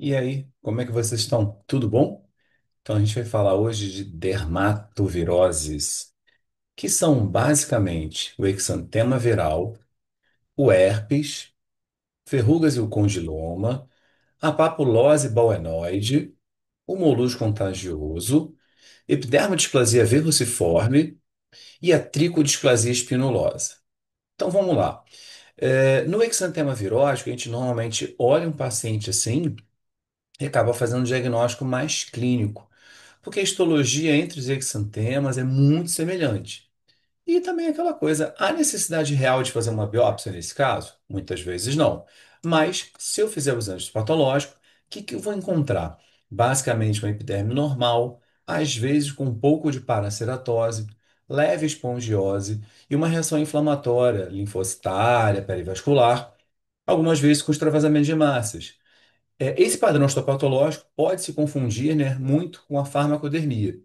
E aí, como é que vocês estão? Tudo bom? Então, a gente vai falar hoje de dermatoviroses, que são basicamente o exantema viral, o herpes, verrugas e o condiloma, a papulose bauenoide, o molusco contagioso, epidermodisplasia verruciforme e a tricodisplasia espinulosa. Então, vamos lá. No exantema virótico, a gente normalmente olha um paciente assim e acaba fazendo um diagnóstico mais clínico, porque a histologia entre os exantemas é muito semelhante. E também aquela coisa, há necessidade real de fazer uma biópsia nesse caso? Muitas vezes não. Mas, se eu fizer o exame patológico, o que eu vou encontrar? Basicamente, uma epiderme normal, às vezes com um pouco de paraceratose, leve espongiose e uma reação inflamatória, linfocitária, perivascular, algumas vezes com extravasamento de hemácias. Esse padrão histopatológico pode se confundir, né, muito com a farmacodermia.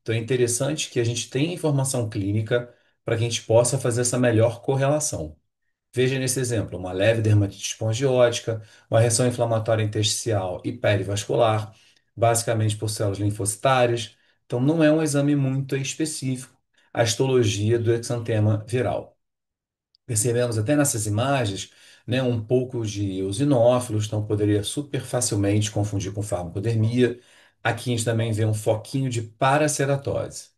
Então é interessante que a gente tenha informação clínica para que a gente possa fazer essa melhor correlação. Veja nesse exemplo, uma leve dermatite espongiótica, uma reação inflamatória intersticial e perivascular, basicamente por células linfocitárias. Então não é um exame muito específico, a histologia do exantema viral. Percebemos até nessas imagens, né, um pouco de eosinófilos, então poderia super facilmente confundir com farmacodermia. Aqui a gente também vê um foquinho de paraceratose.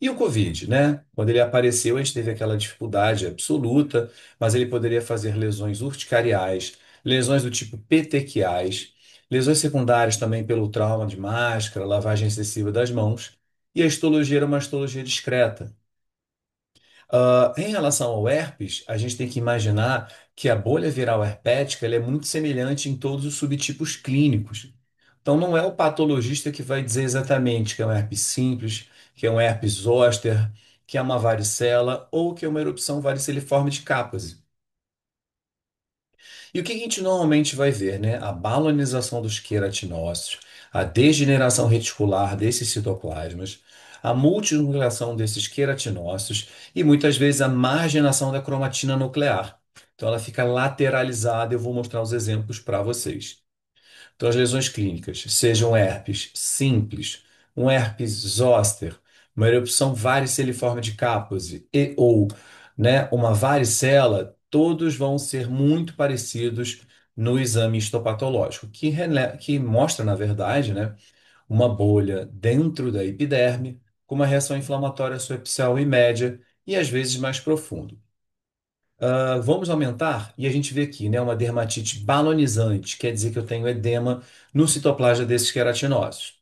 E o Covid, né? Quando ele apareceu, a gente teve aquela dificuldade absoluta, mas ele poderia fazer lesões urticariais, lesões do tipo petequiais, lesões secundárias também pelo trauma de máscara, lavagem excessiva das mãos. E a histologia era uma histologia discreta. Em relação ao herpes, a gente tem que imaginar que a bolha viral herpética ela é muito semelhante em todos os subtipos clínicos. Então, não é o patologista que vai dizer exatamente que é um herpes simples, que é um herpes zoster, que é uma varicela ou que é uma erupção variceliforme de Kaposi. E o que a gente normalmente vai ver, né? A balanização dos queratinócitos, a degeneração reticular desses citoplasmas, a multinucleação desses queratinócitos e muitas vezes a marginação da cromatina nuclear. Então ela fica lateralizada, eu vou mostrar os exemplos para vocês. Então, as lesões clínicas, sejam herpes simples, um herpes zoster, uma erupção variceliforme de Kaposi e ou, né, uma varicela, todos vão ser muito parecidos no exame histopatológico, que mostra, na verdade, né, uma bolha dentro da epiderme com uma reação inflamatória superficial e média e às vezes mais profundo. Vamos aumentar e a gente vê aqui, né, uma dermatite balonizante, quer dizer que eu tenho edema no citoplasma desses queratinócitos.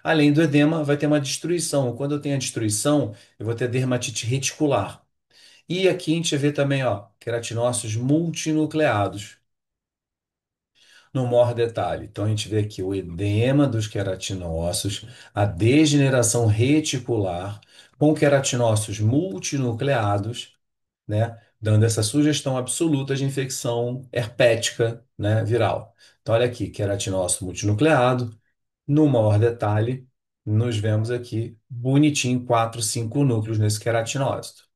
Além do edema, vai ter uma destruição. Quando eu tenho a destruição, eu vou ter dermatite reticular. E aqui a gente vê também, ó, queratinócitos multinucleados no maior detalhe. Então a gente vê aqui o edema dos queratinócitos, a degeneração reticular com queratinócitos multinucleados, né, dando essa sugestão absoluta de infecção herpética, né, viral. Então, olha aqui, queratinócito multinucleado, no maior detalhe, nos vemos aqui bonitinho, 4, 5 núcleos nesse queratinócito.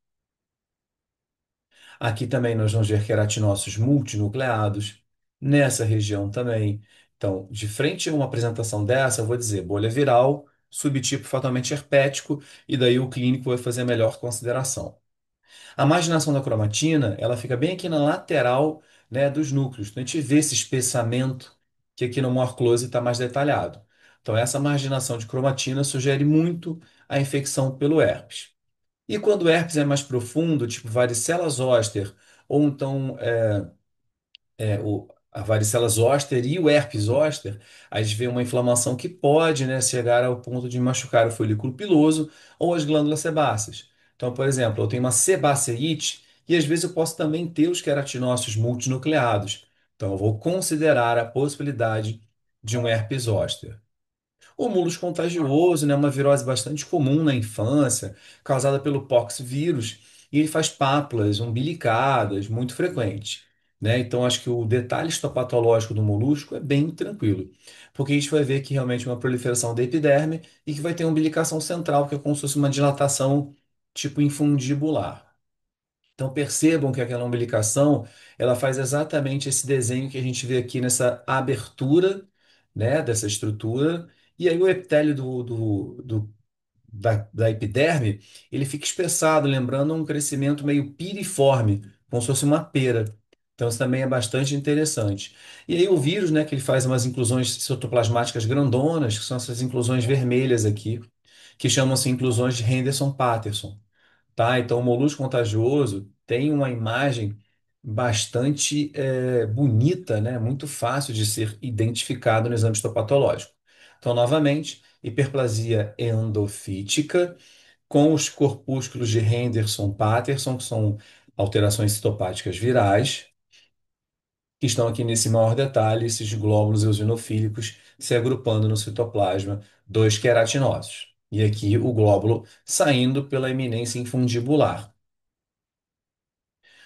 Aqui também nós vamos ver queratinócitos multinucleados, nessa região também. Então, de frente a uma apresentação dessa, eu vou dizer bolha viral, subtipo fatalmente herpético, e daí o clínico vai fazer a melhor consideração. A marginação da cromatina, ela fica bem aqui na lateral, né, dos núcleos. Então, a gente vê esse espessamento que aqui no more close está mais detalhado. Então, essa marginação de cromatina sugere muito a infecção pelo herpes. E quando o herpes é mais profundo, tipo varicela zoster, ou então a varicela zoster e o herpes zoster, a gente vê uma inflamação que pode, né, chegar ao ponto de machucar o folículo piloso ou as glândulas sebáceas. Então, por exemplo, eu tenho uma sebaceite e às vezes eu posso também ter os queratinócitos multinucleados. Então, eu vou considerar a possibilidade de um herpes zoster. O mulos contagioso, né, é uma virose bastante comum na infância, causada pelo poxvírus, e ele faz pápulas umbilicadas, muito frequente, né? Então, acho que o detalhe histopatológico do molusco é bem tranquilo, porque a gente vai ver que realmente é uma proliferação da epiderme e que vai ter uma umbilicação central, que é como se fosse uma dilatação tipo infundibular. Então percebam que aquela umbilicação, ela faz exatamente esse desenho que a gente vê aqui nessa abertura, né, dessa estrutura, e aí o epitélio da epiderme, ele fica espessado, lembrando um crescimento meio piriforme, como se fosse uma pera. Então isso também é bastante interessante. E aí o vírus, né, que ele faz umas inclusões citoplasmáticas grandonas, que são essas inclusões vermelhas aqui, que chamam-se inclusões de Henderson-Patterson, tá? Então, o molusco contagioso tem uma imagem bastante bonita, né? Muito fácil de ser identificado no exame histopatológico. Então, novamente, hiperplasia endofítica com os corpúsculos de Henderson-Patterson, que são alterações citopáticas virais, que estão aqui nesse maior detalhe, esses glóbulos eosinofílicos se agrupando no citoplasma dos queratinócitos. E aqui o glóbulo saindo pela eminência infundibular.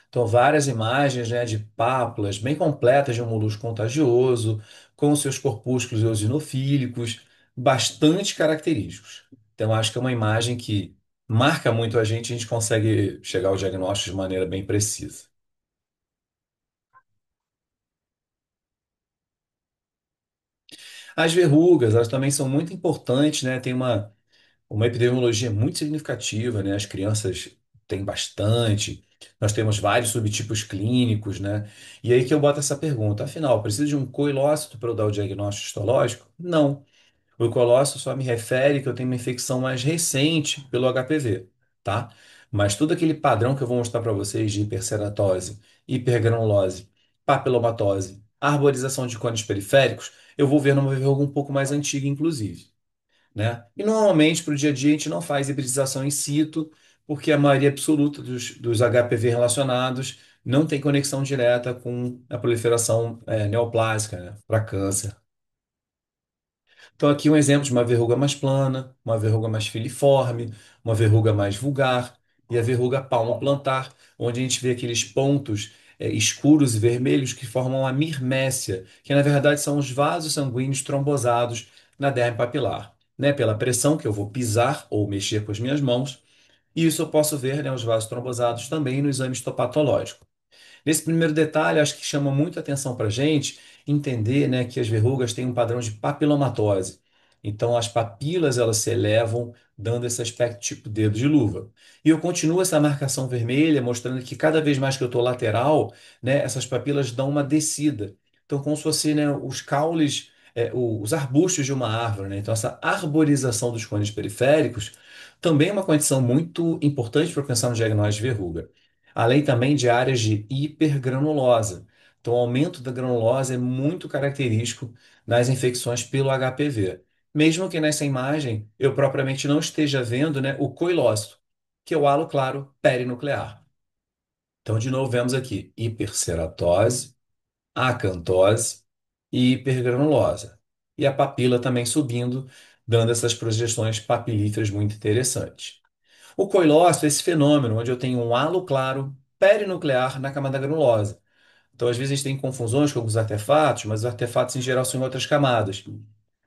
Então, várias imagens, né, de pápulas bem completas de um molusco contagioso, com seus corpúsculos eosinofílicos, bastante característicos. Então, acho que é uma imagem que marca muito a gente consegue chegar ao diagnóstico de maneira bem precisa. As verrugas, elas também são muito importantes, né? Tem uma epidemiologia muito significativa, né? As crianças têm bastante. Nós temos vários subtipos clínicos, né? E aí que eu boto essa pergunta. Afinal, precisa de um coilócito para eu dar o diagnóstico histológico? Não. O coilócito só me refere que eu tenho uma infecção mais recente pelo HPV, tá? Mas tudo aquele padrão que eu vou mostrar para vocês de hiperceratose, hipergranulose, papilomatose, arborização de cones periféricos, eu vou ver numa verruga um pouco mais antiga, inclusive, né? E normalmente para o dia a dia a gente não faz hibridização in situ, porque a maioria absoluta dos HPV relacionados não tem conexão direta com a proliferação neoplásica, né, para câncer. Então, aqui um exemplo de uma verruga mais plana, uma verruga mais filiforme, uma verruga mais vulgar e a verruga palmoplantar, onde a gente vê aqueles pontos escuros e vermelhos que formam a mirmécia, que na verdade são os vasos sanguíneos trombosados na derme papilar, né? Pela pressão que eu vou pisar ou mexer com as minhas mãos, e isso eu posso ver, né, os vasos trombosados também no exame histopatológico. Nesse primeiro detalhe, acho que chama muito atenção para a gente entender, né, que as verrugas têm um padrão de papilomatose. Então, as papilas elas se elevam, dando esse aspecto tipo dedo de luva. E eu continuo essa marcação vermelha, mostrando que cada vez mais que eu estou lateral, né, essas papilas dão uma descida. Então, como se fosse, né, os caules, os arbustos de uma árvore, né? Então, essa arborização dos cones periféricos também é uma condição muito importante para pensar no diagnóstico de verruga, além também de áreas de hipergranulose. Então, o aumento da granulose é muito característico nas infecções pelo HPV. Mesmo que nessa imagem eu propriamente não esteja vendo, né, o coilócito, que é o halo claro perinuclear. Então, de novo, vemos aqui hiperceratose, acantose e hipergranulose. E a papila também subindo, dando essas projeções papilíferas muito interessantes. O coilócito é esse fenômeno onde eu tenho um halo claro perinuclear na camada granulosa. Então, às vezes, a gente tem confusões com alguns artefatos, mas os artefatos em geral são em outras camadas.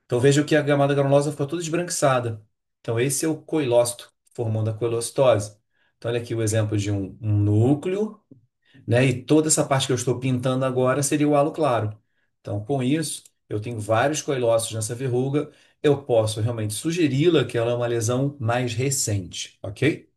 Então, veja que a camada granulosa ficou toda esbranquiçada. Então, esse é o coilócito, formando a coilocitose. Então, olha aqui o exemplo de um núcleo, né? E toda essa parte que eu estou pintando agora seria o halo claro. Então, com isso, eu tenho vários coilócitos nessa verruga. Eu posso realmente sugeri-la que ela é uma lesão mais recente, ok?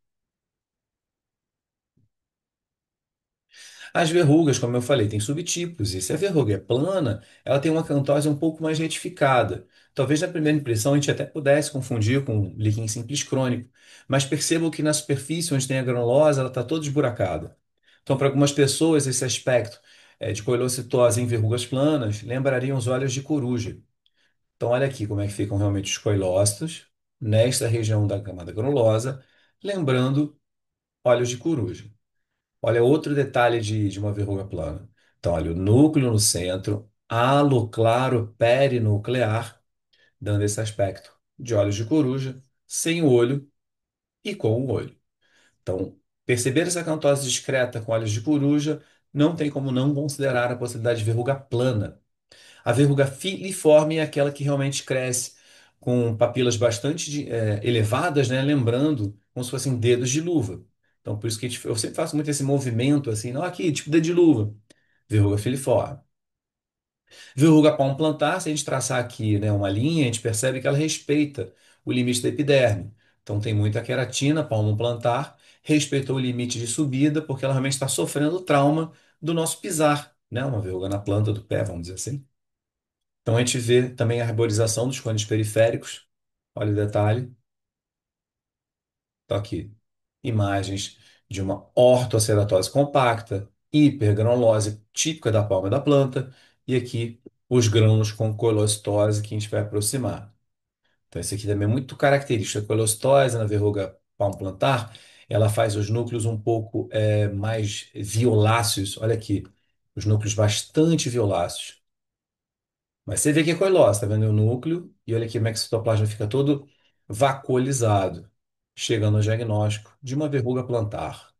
As verrugas, como eu falei, tem subtipos, e se a verruga é plana, ela tem uma cantose um pouco mais retificada. Talvez na primeira impressão a gente até pudesse confundir com líquen simples crônico, mas percebam que na superfície onde tem a granulose, ela está toda esburacada. Então, para algumas pessoas, esse aspecto de coilocitose em verrugas planas lembrariam os olhos de coruja. Então, olha aqui como é que ficam realmente os coilócitos nesta região da camada granulosa, lembrando olhos de coruja. Olha outro detalhe de uma verruga plana. Então, olha, o núcleo no centro, halo claro perinuclear, dando esse aspecto de olhos de coruja, sem o olho e com o olho. Então, perceber essa cantose discreta com olhos de coruja não tem como não considerar a possibilidade de verruga plana. A verruga filiforme é aquela que realmente cresce com papilas bastante elevadas, né? Lembrando como se fossem dedos de luva. Então, por isso que eu sempre faço muito esse movimento assim, não aqui, tipo dedo de luva, verruga filiforme. Verruga palmo plantar, se a gente traçar aqui, né, uma linha, a gente percebe que ela respeita o limite da epiderme. Então, tem muita queratina, palmo plantar, respeitou o limite de subida, porque ela realmente está sofrendo o trauma do nosso pisar, né, uma verruga na planta do pé, vamos dizer assim. Então, a gente vê também a arborização dos cones periféricos. Olha o detalhe. Então, aqui, imagens de uma ortoceratose compacta, hipergranulose típica da palma da planta, e aqui os grânulos com colostose que a gente vai aproximar. Então, esse aqui também é muito característico. A colostose na verruga palmo plantar, ela faz os núcleos um pouco mais violáceos. Olha aqui, os núcleos bastante violáceos. Mas você vê que é coilose, tá vendo o núcleo? E olha aqui como é que o citoplasma fica todo vacuolizado, chegando ao diagnóstico de uma verruga plantar.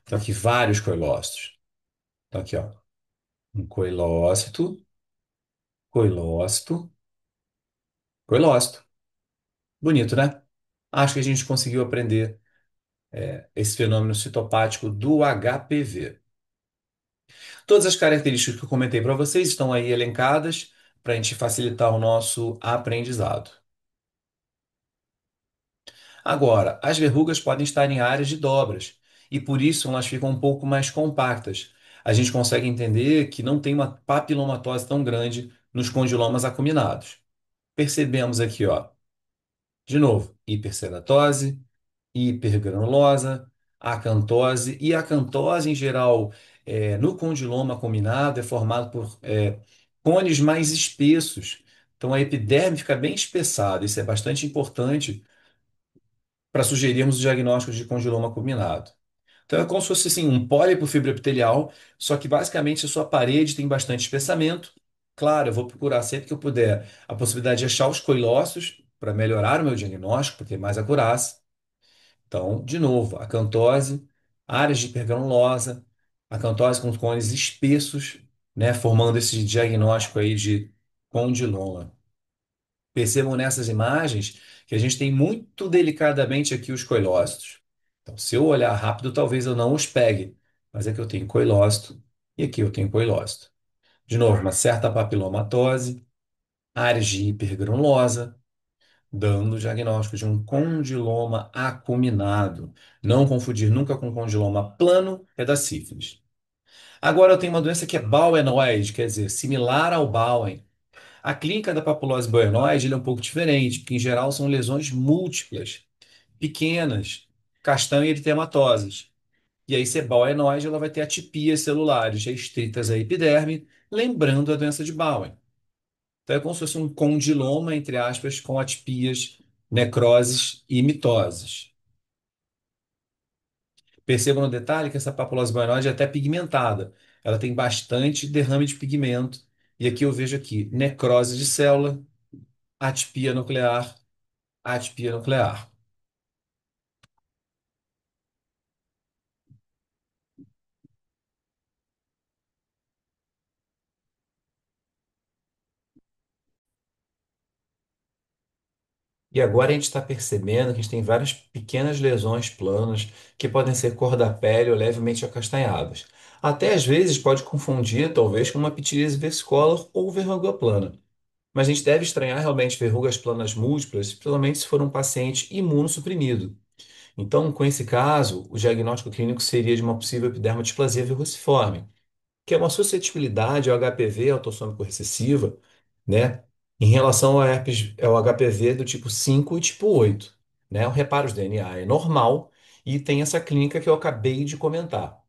Então aqui vários coilócitos. Então aqui, ó, um coilócito, coilócito, coilócito. Bonito, né? Acho que a gente conseguiu aprender esse fenômeno citopático do HPV. Todas as características que eu comentei para vocês estão aí elencadas para a gente facilitar o nosso aprendizado. Agora, as verrugas podem estar em áreas de dobras e por isso elas ficam um pouco mais compactas. A gente consegue entender que não tem uma papilomatose tão grande nos condilomas acuminados. Percebemos aqui, ó, de novo, hiperceratose, hipergranulosa, acantose e a acantose em geral no condiloma acuminado é formado por cones mais espessos. Então a epiderme fica bem espessada. Isso é bastante importante para sugerirmos o diagnóstico de condiloma acuminado. Então é como se fosse assim, um pólipo fibroepitelial, só que basicamente a sua parede tem bastante espessamento. Claro, eu vou procurar sempre que eu puder a possibilidade de achar os coilócitos para melhorar o meu diagnóstico, para ter mais acurácia. Então, de novo, acantose, áreas de hipergranulosa, acantose com cones espessos, né, formando esse diagnóstico aí de condiloma. Percebam nessas imagens que a gente tem muito delicadamente aqui os coilócitos. Então, se eu olhar rápido, talvez eu não os pegue, mas é que eu tenho coilócito e aqui eu tenho coilócito. De novo, uma certa papilomatose, áreas de hipergranulosa, dando o diagnóstico de um condiloma acuminado. Não confundir nunca com condiloma plano, é da sífilis. Agora eu tenho uma doença que é Bowenoide, quer dizer, similar ao Bowen. A clínica da papulose boenoide ele é um pouco diferente, porque em geral são lesões múltiplas, pequenas, castanho eritematosas. E aí, se é boenoide, ela vai ter atipias celulares restritas à epiderme, lembrando a doença de Bowen. Então é como se fosse um condiloma, entre aspas, com atipias, necroses e mitoses. Percebam no detalhe que essa papulose boenoide é até pigmentada. Ela tem bastante derrame de pigmento. E aqui eu vejo aqui necrose de célula, atipia nuclear, atipia nuclear. E agora a gente está percebendo que a gente tem várias pequenas lesões planas que podem ser cor da pele ou levemente acastanhadas. Até às vezes pode confundir, talvez, com uma pitirise versicolor ou verruga plana. Mas a gente deve estranhar realmente verrugas planas múltiplas, principalmente se for um paciente imunossuprimido. Então, com esse caso, o diagnóstico clínico seria de uma possível epidermodisplasia verruciforme, que é uma suscetibilidade ao HPV autossômico recessiva, né, em relação ao HPV do tipo 5 e tipo 8, né? O reparo de DNA é normal e tem essa clínica que eu acabei de comentar.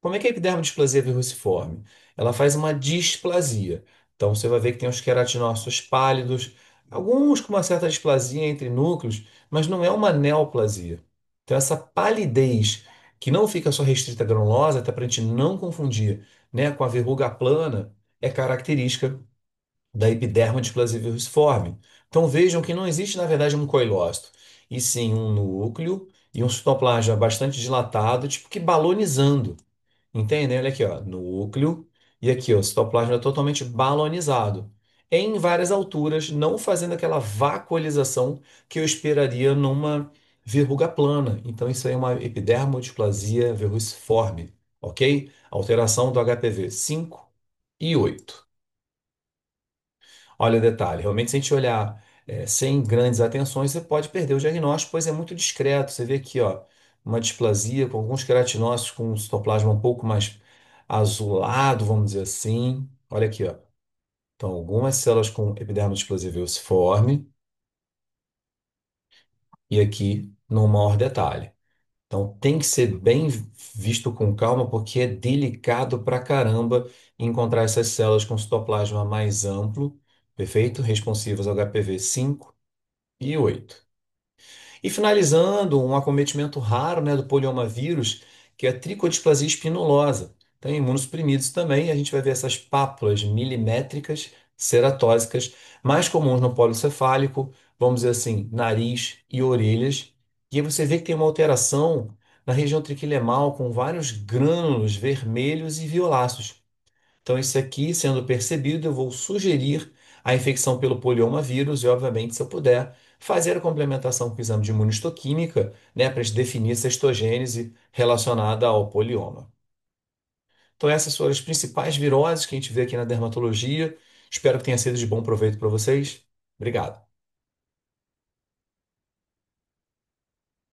Como é que é a epidermodisplasia verruciforme? Ela faz uma displasia. Então você vai ver que tem os queratinócitos pálidos, alguns com uma certa displasia entre núcleos, mas não é uma neoplasia. Então essa palidez, que não fica só restrita à granulosa, até para a gente não confundir, né, com a verruga plana, é característica da epidermodisplasia verruciforme. Então vejam que não existe, na verdade, um coilócito, e sim um núcleo e um citoplasma bastante dilatado, tipo que balonizando. Entendem? Olha aqui, ó, núcleo e aqui, ó, o citoplasma é totalmente balonizado, em várias alturas, não fazendo aquela vacuolização que eu esperaria numa verruga plana. Então, isso aí é uma epidermodisplasia verruciforme, ok? Alteração do HPV 5 e 8. Olha o detalhe, realmente, se a gente olhar sem grandes atenções, você pode perder o diagnóstico, pois é muito discreto. Você vê aqui, ó, uma displasia com alguns queratinócitos com um citoplasma um pouco mais azulado, vamos dizer assim. Olha aqui, ó. Então, algumas células com epidermodisplasia verruciforme e aqui no maior detalhe. Então tem que ser bem visto com calma, porque é delicado pra caramba encontrar essas células com citoplasma mais amplo, perfeito? Responsivas ao HPV 5 e 8. E finalizando, um acometimento raro, né, do poliomavírus, que é a tricodisplasia espinulosa. Então, em imunossuprimidos também, a gente vai ver essas pápulas milimétricas ceratóxicas, mais comuns no polo cefálico, vamos dizer assim, nariz e orelhas. E aí você vê que tem uma alteração na região triquilemal com vários grânulos vermelhos e violáceos. Então, isso aqui sendo percebido, eu vou sugerir a infecção pelo poliomavírus e, obviamente, se eu puder, fazer a complementação com o exame de imunistoquímica, né, para a gente definir essa histogênese relacionada ao polioma. Então, essas foram as principais viroses que a gente vê aqui na dermatologia. Espero que tenha sido de bom proveito para vocês. Obrigado.